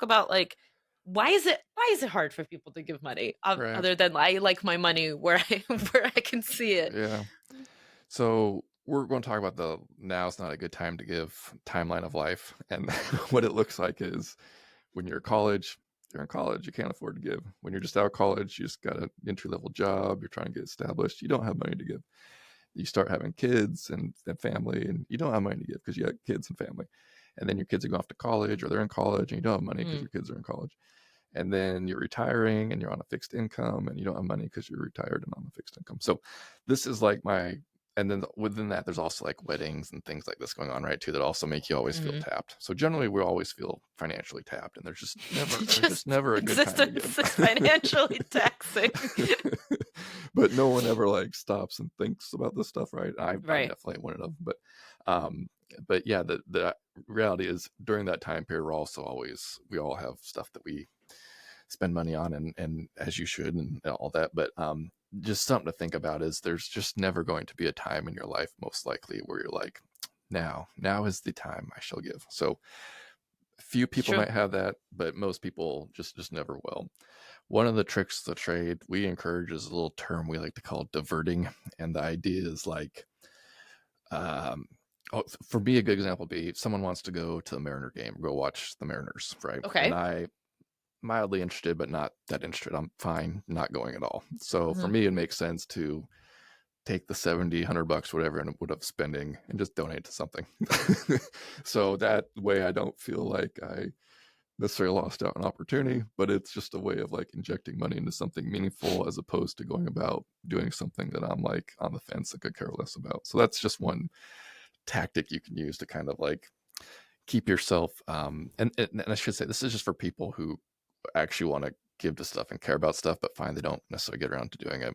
about like why is it hard for people to give money Right. other than I like my money where I where I can see it. Yeah. So we're going to talk about the now's not a good time to give timeline of life. And what it looks like is when you're in college, you can't afford to give. When you're just out of college, you just got an entry-level job, you're trying to get established, you don't have money to give. You start having kids and family, and you don't have money to give because you have kids and family. And then your kids are going off to college, or they're in college, and you don't have money because your kids are in college. And then you're retiring, and you're on a fixed income, and you don't have money because you're retired and on a fixed income. So this is like and then within that, there's also like weddings and things like this going on, right, too, that also make you always feel tapped. So generally, we always feel financially tapped, and there's just never a good time to Existence give. is financially taxing. But no one ever like stops and thinks about this stuff, right? I'm Right. definitely one of them. But yeah, the reality is during that time period, we all have stuff that we spend money on, and as you should, and all that. But just something to think about is there's just never going to be a time in your life, most likely, where you're like, now is the time I shall give. So few people might have that, but most people just never will. One of the tricks of the trade we encourage is a little term we like to call diverting. And the idea is like, for me, a good example would be if someone wants to go to the Mariner game, go watch the Mariners, right? Okay. And I mildly interested, but not that interested. I'm fine not going at all. So for me, it makes sense to take the $70, $100, whatever, and would have spending and just donate to something. So that way I don't feel like I necessarily lost out on opportunity, but it's just a way of like injecting money into something meaningful as opposed to going about doing something that I'm like on the fence that could care less about. So that's just one tactic you can use to kind of like keep yourself and I should say this is just for people who actually want to give to stuff and care about stuff but find they don't necessarily get around to doing it.